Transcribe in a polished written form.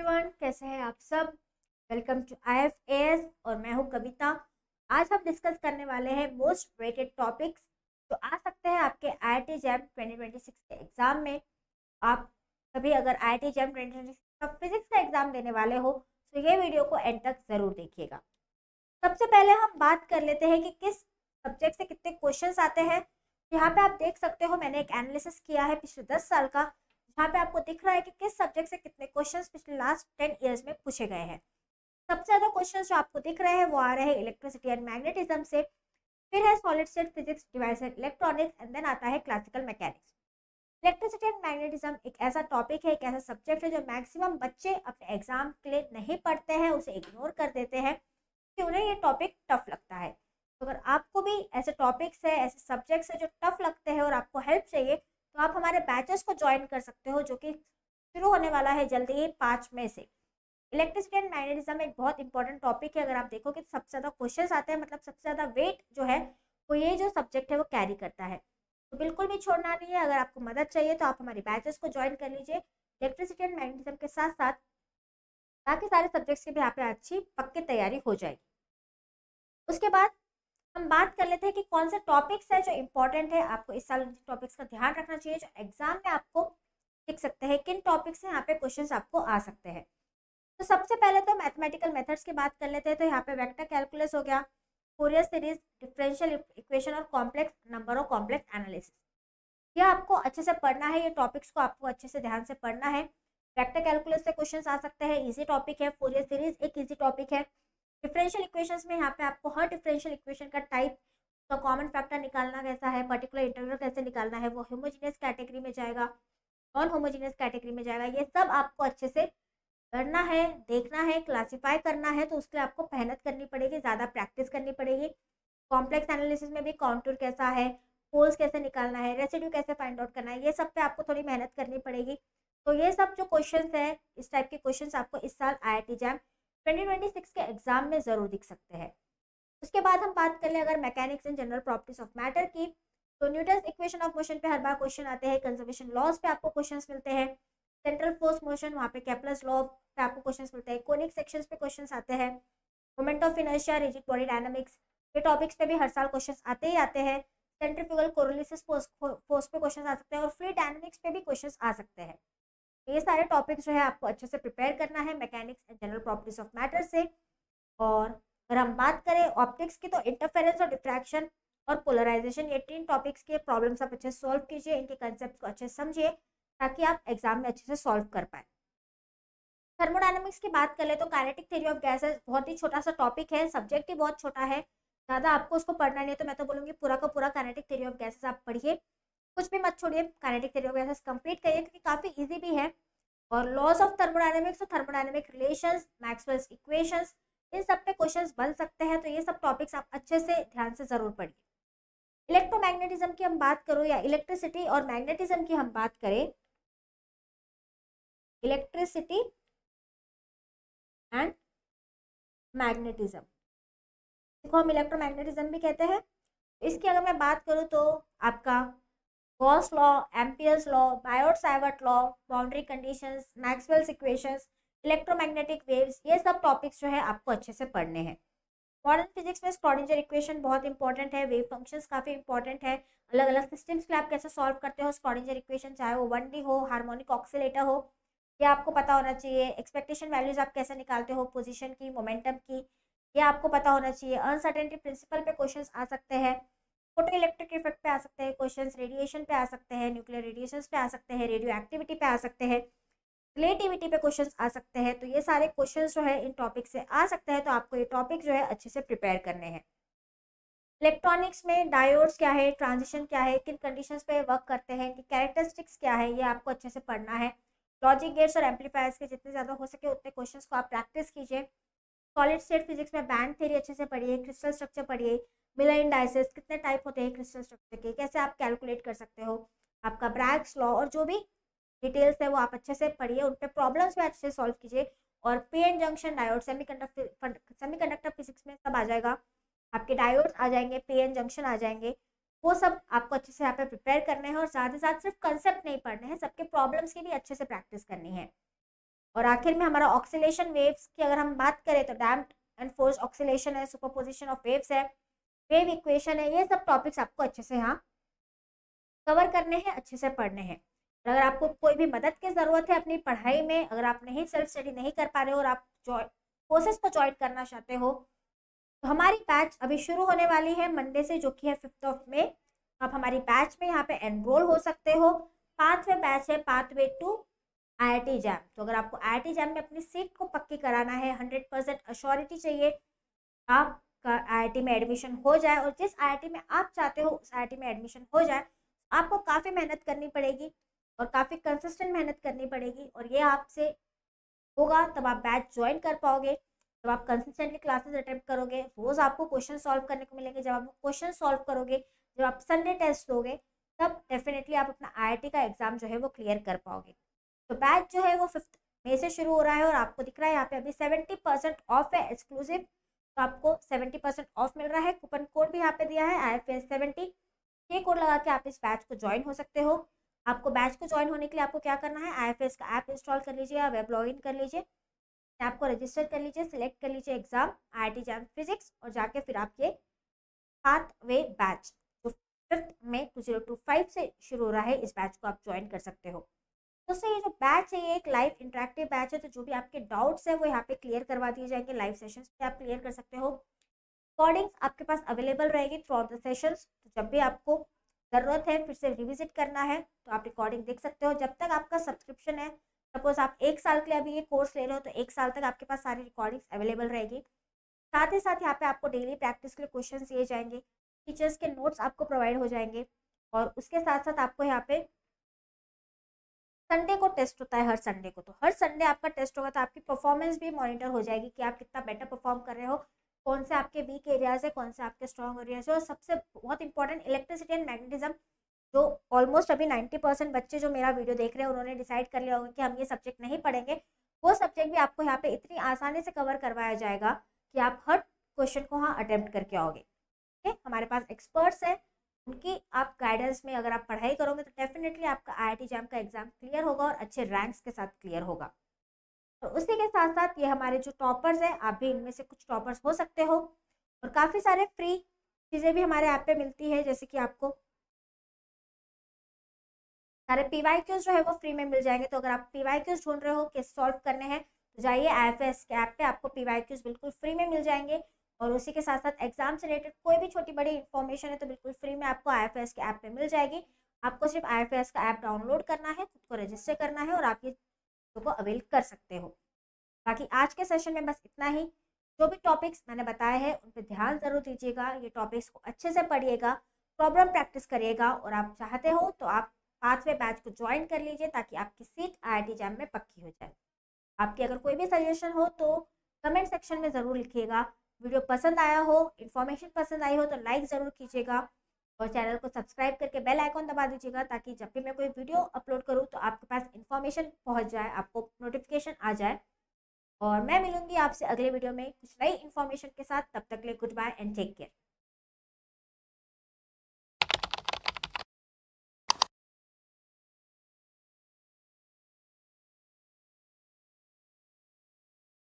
Everyone, कैसे हैं आप सब। वेलकम टू IFAS और मैं हूं कविता। आज हम डिस्कस करने वाले हैं मोस्ट वेटेड टॉपिक्स जो आ सकते हैं आपके IIT जैम 2026 के एग्जाम में। आप कभी अगर IIT जैम 2026 का फिजिक्स का एग्जाम देने वाले हो तो ये वीडियो को एंड तक जरूर देखिएगा। सबसे पहले हम बात कर लेते हैं कि किस सब्जेक्ट से कितने क्वेश्चंस आते हैं। यहाँ पे आप देख सकते हो, मैंने एक एनालिसिस किया है पिछले 10 साल का, जहाँ पे आपको दिख रहा है कि किस सब्जेक्ट से कितने क्वेश्चंस पिछले लास्ट 10 ईयर्स में पूछे गए हैं। सबसे ज्यादा क्वेश्चंस जो आपको दिख रहे हैं वो आ रहे हैं इलेक्ट्रिसिटी एंड मैग्नेटिज्म से, फिर है solid state physics, device and electronics, and then आता है classical mechanics. Electricity and magnetism एक ऐसा टॉपिक है, एक ऐसा सब्जेक्ट है जो मैक्सिमम बच्चे अपने एग्जाम के लिए नहीं पढ़ते हैं, उसे इग्नोर कर देते हैं कि उन्हें ये टॉपिक टफ लगता है। तो अगर आपको भी ऐसे टॉपिक्स है, ऐसे सब्जेक्ट्स है जो टफ लगते हैं और आपको हेल्प चाहिए, तो आप हमारे बैचेस को ज्वाइन कर सकते हो, जो कि शुरू होने वाला है जल्दी ही 5 मई से। इलेक्ट्रिसिटी एंड मैग्नेटिज्म एक बहुत इंपॉर्टेंट टॉपिक है। अगर आप देखोगे तो सबसे ज़्यादा क्वेश्चंस आते हैं, मतलब सबसे ज़्यादा वेट जो है वो ये जो सब्जेक्ट है वो कैरी करता है। तो बिल्कुल भी छोड़ना नहीं है। अगर आपको मदद चाहिए तो आप हमारी बैचेस को ज्वाइन कर लीजिए इलेक्ट्रिसिटी एंड मैग्नेटिज्म के साथ साथ, ताकि सारे सब्जेक्ट्स की भी यहाँ पे अच्छी पक्की तैयारी हो जाएगी। उसके बाद हम बात कर लेते हैं कि कौन से टॉपिक्स है जो इंपॉर्टेंट है, आपको इस साल उन टॉपिक्स का ध्यान रखना चाहिए जो एग्जाम में आपको दिख सकते हैं, किन टॉपिक्स से यहाँ पे क्वेश्चंस आपको आ सकते हैं। तो सबसे पहले तो मैथमेटिकल मेथड्स की बात कर लेते हैं। तो यहाँ पे वेक्टर कैलकुलस हो गया, फोरियर सीरीज, डिफरेंशियल इक्वेशन और कॉम्प्लेक्स नंबर और कॉम्प्लेक्स एनालिसिस। यह आपको अच्छे से पढ़ना है, ये टॉपिक्स को आपको अच्छे से ध्यान से पढ़ना है। वेक्टर कैलकुलस से क्वेश्चंस आ सकते हैं, इजी टॉपिक है। फोरियर सीरीज एक इजी टॉपिक है। डिफरेंशियल इक्वेशंस में यहाँ पे आपको हर डिफरेंशियल इक्वेशन का टाइप का कॉमन फैक्टर निकालना कैसा है, पर्टिकुलर इंटीग्रल कैसे निकालना है, वो होमोजीनियस कैटेगरी में जाएगा, नॉन होमोजीनियस कैटेगरी में जाएगा। ये सब आपको अच्छे से करना है, देखना है, क्लासिफाई करना है। तो उसके लिए आपको मेहनत करनी पड़ेगी, ज़्यादा प्रैक्टिस करनी पड़ेगी। कॉम्प्लेक्स एनालिसिस में भी कॉन्टूर कैसा है, पोल्स कैसे निकालना है, रेसिड्यू कैसे फाइंड आउट करना है, ये सब पे आपको थोड़ी मेहनत करनी पड़ेगी। तो ये सब जो क्वेश्चंस है, इस टाइप के क्वेश्चंस आपको इस साल IIT जैम 2026 के एग्जाम में जरूर दिख सकते हैं। उसके बाद हम बात कर ले अगर mechanics and general properties of matter की, तो न्यूटन्स इक्वेशन ऑफ मोशन पे हर बार क्वेश्चन आते हैं। कंजर्वेशन लॉज पे आपको क्वेश्चंस मिलते हैं। सेंट्रल फोर्स मोशन, वहाँ पे केप्लर्स लॉ पे आपको क्वेश्चंस मिलते हैं। कोनिक सेक्शंस पे क्वेश्चंस आते हैं। Moment of inertia, rigid body dynamics, ये टॉपिक्स पे भी हर साल क्वेश्चंस आते ही आते हैं। सेंट्रीफ्यूगल कोरोलिसिस फोर्स पे क्वेश्चंस आ सकते हैं और फ्लूइड डायनामिक्स पे भी क्वेश्चंस आ सकते हैं। ये सारे टॉपिक्स जो है आपको अच्छे से प्रिपेयर करना है mechanics and general properties of matter से। और अगर हम बात करें ऑप्टिक्स की, तो इंटरफेरेंस और डिफ्रैक्शन और पोलराइजेशन, ये 3 टॉपिक्स के प्रॉब्लम्स आप अच्छे से सॉल्व कीजिए, इनके कंसेप्ट को अच्छे से समझिए ताकि आप एग्जाम में अच्छे से सॉल्व कर पाए। थर्मोडायनामिक्स की बात कर ले तो काइनेटिक थ्योरी ऑफ गैसेस बहुत ही छोटा सा टॉपिक है, सब्जेक्ट ही बहुत छोटा है, ज़्यादा आपको उसको पढ़ना नहीं है। तो मैं तो बोलूँगी पूरा का पूरा काइनेटिक थ्योरी ऑफ गैसेस आप पढ़िए, कुछ भी मत छोड़िए, kinetic theory of gases complete करिए क्योंकि काफ़ी ईजी भी है। और laws of thermodynamics, thermodynamic relations, Maxwell's equations, इन सब पे क्वेश्चंस बन सकते हैं। तो ये सब टॉपिक्स आप अच्छे से ध्यान से जरूर पढ़िए। इलेक्ट्रोमैग्नेटिज्म की हम बात करो या इलेक्ट्रिसिटी और मैग्नेटिज्म की हम बात करें, इलेक्ट्रिसिटी एंड मैग्नेटिज्म, इसको हम इलेक्ट्रोमैग्नेटिज्म भी कहते हैं। इसकी अगर मैं बात करूँ तो आपका Gauss law, Ampere's law, Biot-Savart law, boundary conditions, Maxwell's equations, electromagnetic waves, ये सब टॉपिक्स जो है आपको अच्छे से पढ़ने हैं। मॉडर्न फिजिक्स में स्क्रॉडिंजर इक्वेशन बहुत इंपॉर्टेंट है, वेव फंक्शंस काफ़ी इंपॉर्टेंट है, अलग अलग सिस्टम्स के लिए आप कैसे सॉल्व करते हो स्क्रॉडिंजर इक्वेशन, चाहे वो 1D हो, हार्मोनिक ऑक्सीलेटर हो, ये आपको पता होना चाहिए। एक्सपेक्टेशन वैल्यूज आप कैसे निकालते हो पोजीशन की, मोमेंटम की, ये आपको पता होना चाहिए। अनसर्टेनिटी प्रिंसिपल पे क्वेश्चंस आ सकते हैं, फोटो इलेक्ट्रिक इफेक्ट पे आ सकते हैं क्वेश्चंस, रेडिएशन पे आ सकते हैं, न्यूक्लियर रेडिएशंस पे आ सकते हैं, रेडियो एक्टिविटी पे आ सकते हैं, रिलेटिविटी पे क्वेश्चंस आ सकते हैं। तो ये सारे क्वेश्चंस जो है इन टॉपिक से आ सकते हैं, तो आपको ये टॉपिक जो है अच्छे से प्रिपेयर करने हैं। इलेक्ट्रॉनिक्स में डायोड्स क्या है, ट्रांजिशन क्या है, किन कंडीशंस पे वर्क करते हैं, इनकी कैरेक्टरिस्टिक्स क्या है, ये आपको अच्छे से पढ़ना है। लॉजिक गेट्स और एम्पलीफायर्स के जितने ज़्यादा हो सके उतने क्वेश्चंस को आप प्रैक्टिस कीजिए। सॉलिड स्टेट फिजिक्स में बैंड थ्योरी अच्छे से पढ़िए, क्रिस्टल स्ट्रक्चर पढ़िए, मिलर इंडाइसेस, कितने टाइप होते हैं क्रिस्टल स्ट्रक्चर के, कैसे आप कैलकुलेट कर सकते हो, आपका ब्रैग्स लॉ, और जो भी डिटेल्स है वो आप अच्छे से पढ़िए, उन पे प्रॉब्लम्स भी अच्छे से सॉल्व कीजिए। और PN junction diode, semiconductor physics में सब आ जाएगा, आपके डायोड्स आ जाएंगे, पीएन जंक्शन आ जाएंगे, वो सब आपको अच्छे से यहाँ पे प्रिपेयर करने हैं। और साथ ही साथ सिर्फ कंसेप्ट नहीं पढ़ने हैं, सबके प्रॉब्लम्स की भी अच्छे से प्रैक्टिस करनी है। और आखिर में हमारा ऑक्सीलेशन वेव्स की अगर हम बात करें तो डैम्प्ड एंड फोर्स ऑक्सीलेशन है, सुपरपोजिशन ऑफ वेव्स है, वेव इक्वेशन है। ये सब टॉपिक्स आपको अच्छे से यहाँ कवर करने हैं, अच्छे से पढ़ने हैं। अगर आपको कोई भी मदद की ज़रूरत है अपनी पढ़ाई में, अगर आप नहीं सेल्फ स्टडी नहीं कर पा रहे हो और आप कोर्सेज को ज्वाइन करना चाहते हो, तो हमारी बैच अभी शुरू होने वाली है मंडे से, जो कि है 5 मई। आप हमारी बैच में यहाँ पे एनरोल हो सकते हो। 5वें बैच है पाथवे टू IIT जैम। तो अगर आपको IIT जैम में अपनी सीट को पक्की कराना है, 100% अश्योरिटी चाहिए आपका IIT में एडमिशन हो जाए, और जिस IIT में आप चाहते हो उस IIT में एडमिशन हो जाए, आपको काफ़ी मेहनत करनी पड़ेगी और काफ़ी कंसिस्टेंट मेहनत करनी पड़ेगी, और ये आपसे होगा तब आप बैच ज्वाइन कर पाओगे, जब आप कंसिस्टेंटली क्लासेस अटेम्प्ट करोगे, रोज़ आपको क्वेश्चन सॉल्व करने को मिलेंगे। जब आप क्वेश्चन सॉल्व करोगे, जब आप संडे टेस्ट दोगे, तब डेफिनेटली आप अपना IIT का एग्ज़ाम जो है वो क्लियर कर पाओगे। तो बैच जो है वो 5 मई से शुरू हो रहा है, और आपको दिख रहा है यहाँ पे अभी 70% ऑफ है एक्सक्लूसिव। तो आपको 70% ऑफ मिल रहा है। कूपन कोड भी यहाँ पे दिया है IFS70। ये कोड लगा के आप इस बैच को ज्वाइन हो सकते हो। आपको बैच को ज्वाइन होने के लिए आपको क्या करना है, IFS का ऐप इंस्टॉल कर लीजिए या वेब लॉगिन कर लीजिए, ऐप को रजिस्टर कर लीजिए, सिलेक्ट कर लीजिए एग्जाम IIT जैम फिजिक्स, और जाके फिर आप ये पाथवे बैच जो 5 मई 2025 से शुरू हो रहा है, इस बैच को आप ज्वाइन कर सकते हो। तो सर ये जो बैच है ये एक लाइव इंटरेक्टिव बैच है, तो जो भी आपके डाउट्स है वो यहाँ पे क्लियर करवा दिए जाएंगे। लाइव सेशंस पे आप क्लियर कर सकते हो। रिकॉर्डिंग्स आपके पास अवेलेबल रहेगी थ्रू आउट द सेशंस। तो जब भी आपको ज़रूरत है फिर से रिविजिट करना है तो आप रिकॉर्डिंग देख सकते हो। जब तक आपका सब्सक्रिप्शन है, सपोज आप 1 साल के लिए अभी ये कोर्स ले रहे हो, तो 1 साल तक आपके पास सारी रिकॉर्डिंग्स अवेलेबल रहेगी। साथ ही साथ यहाँ पे आपको डेली प्रैक्टिस के लिए क्वेश्चन दिए जाएंगे, टीचर्स के नोट्स आपको प्रोवाइड हो जाएंगे, और उसके साथ साथ आपको यहाँ पे संडे को टेस्ट होता है। हर संडे को, तो हर संडे आपका टेस्ट होगा, तो आपकी परफॉर्मेंस भी मॉनिटर हो जाएगी कि आप कितना बेटर परफॉर्म कर रहे हो, कौन से आपके वीक एरियाज है, कौन से आपके स्ट्रॉन्ग एरियाज है। और सबसे बहुत इंपॉर्टेंट, इलेक्ट्रिसिटी एंड मैग्नेटिज्म, जो ऑलमोस्ट अभी 90% बच्चे जो मेरा वीडियो देख रहे हैं उन्होंने डिसाइड कर लिया होगा कि हम ये सब्जेक्ट नहीं पढ़ेंगे, वो सब्जेक्ट भी आपको यहाँ पे इतनी आसानी से कवर करवाया जाएगा कि आप हर क्वेश्चन को वहाँ अटेम्प्ट करके आओगे। ठीक है, हमारे पास एक्सपर्ट्स हैं, उनकी आप गाइडेंस में अगर आप पढ़ाई करोगे तो डेफिनेटली आपका IIT जैम का एग्जाम क्लियर होगा और अच्छे रैंक्स के साथ क्लियर होगा। और उसी के साथ साथ ये हमारे जो टॉपर्स हैं, आप भी इनमें से कुछ टॉपर्स हो सकते हो। और काफ़ी सारे फ्री चीज़ें भी हमारे ऐप पे मिलती है, जैसे कि आपको सारे PYQs जो है वो फ्री में मिल जाएंगे। तो अगर आप PYQs ढूंढ रहे हो कि सॉल्व करने हैं, तो जाइए IFS के ऐप पे, आपको PYQs बिल्कुल फ्री में मिल जाएंगे। और उसी के साथ साथ एग्जाम से रिलेटेड कोई भी छोटी बड़ी इन्फॉर्मेशन है तो बिल्कुल फ्री में आपको IFS के ऐप पे मिल जाएगी। आपको सिर्फ IFS का ऐप डाउनलोड करना है, खुद को रजिस्टर करना है, और आप ये चीज़ों को अवेल कर सकते हो। बाकी आज के सेशन में बस इतना ही। जो भी टॉपिक्स मैंने बताए हैं उन पर ध्यान ज़रूर दीजिएगा, ये टॉपिक्स को अच्छे से पढ़िएगा, प्रॉब्लम प्रैक्टिस करिएगा, और आप चाहते हो तो आप पाथवे बैच को ज्वाइन कर लीजिए ताकि आपकी सीट IIT जैम में पक्की हो जाए। आपकी अगर कोई भी सजेशन हो तो कमेंट सेक्शन में ज़रूर लिखिएगा। वीडियो पसंद आया हो, इन्फॉर्मेशन पसंद आई हो तो लाइक ज़रूर कीजिएगा, और चैनल को सब्सक्राइब करके बेल आइकॉन दबा दीजिएगा, ताकि जब भी मैं कोई वीडियो अपलोड करूँ तो आपके पास इन्फॉर्मेशन पहुँच जाए, आपको नोटिफिकेशन आ जाए। और मैं मिलूंगी आपसे अगले वीडियो में कुछ नई इन्फॉर्मेशन के साथ। तब तक के लिए goodbye and take care.